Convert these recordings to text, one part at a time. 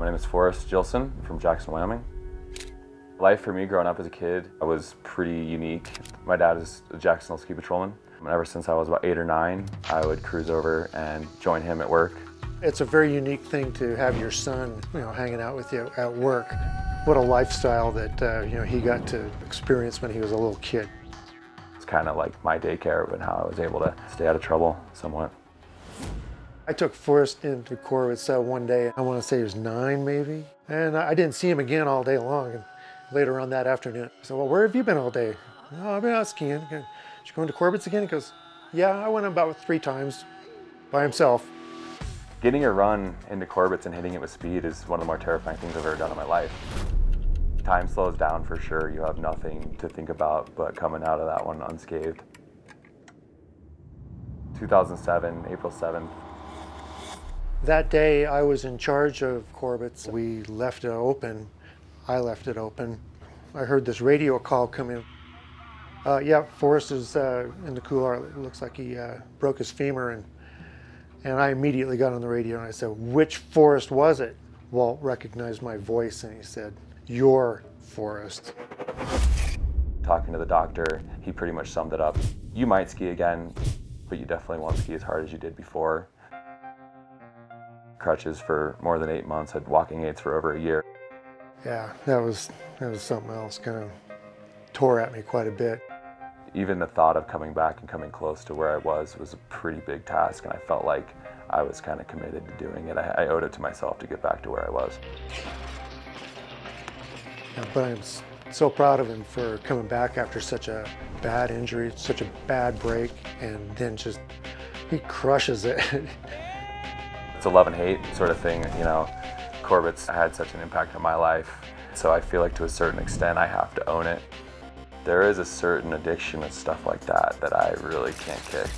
My name is Forrest Jillson from Jackson, Wyoming. Life for me growing up as a kid was pretty unique. My dad is a Jacksonville ski patrolman. And ever since I was about 8 or 9, I would cruise over and join him at work. It's a very unique thing to have your son, hanging out with you at work. What a lifestyle that he got to experience when he was a little kid. It's kind of like my daycare and how I was able to stay out of trouble somewhat. I took Forrest into Corbet one day. I want to say he was 9 maybe. And I didn't see him again all day long. And later on that afternoon, I said, well, where have you been all day? Oh, I've been out skiing. Did you go into Corbet's again? He goes, yeah, I went about 3 times by himself. Getting a run into Corbet's and hitting it with speed is one of the more terrifying things I've ever done in my life. Time slows down for sure. You have nothing to think about but coming out of that one unscathed. 2007, April 7th. That day I was in charge of Corbet's. We left it open. I left it open. I heard this radio call come in. Yeah, Forrest is in the couloir. It looks like he broke his femur, and I immediately got on the radio and I said, which Forrest was it? Walt recognized my voice and he said, your Forrest. Talking to the doctor, he pretty much summed it up. You might ski again, but you definitely won't ski as hard as you did before. Crutches for more than 8 months, had walking aids for over a year. Yeah, that was something else, kind of tore at me quite a bit. Even the thought of coming back and coming close to where I was a pretty big task, and I felt like I was kind of committed to doing it. I owed it to myself to get back to where I was. Yeah, but I'm so proud of him for coming back after such a bad injury, such a bad break, and then he crushes it. It's a love and hate sort of thing, Corbet's had such an impact on my life, so I feel like to a certain extent I have to own it. There is a certain addiction and stuff like that I really can't kick.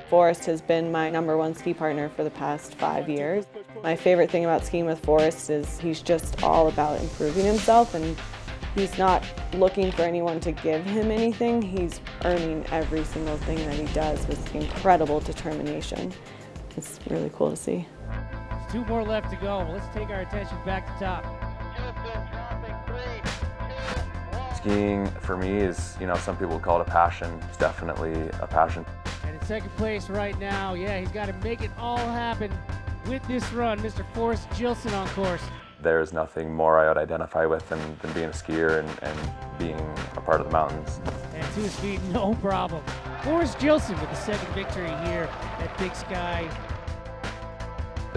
Forrest has been my #1 ski partner for the past 5 years. My favorite thing about skiing with Forrest is he's just all about improving himself, and he's not looking for anyone to give him anything. He's earning every single thing that he does with incredible determination. It's really cool to see. There's 2 more left to go. Let's take our attention back to top. Skiing for me is, some people call it a passion. It's definitely a passion. And in 2nd place right now, yeah, he's got to make it all happen with this run. Mr. Forrest Jillson on course. There's nothing more I would identify with than being a skier and being a part of the mountains. And to his feet, no problem. Forrest Jillson with the 2nd victory here at Big Sky.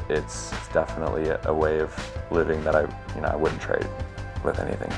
It's definitely a way of living that I wouldn't trade with anything.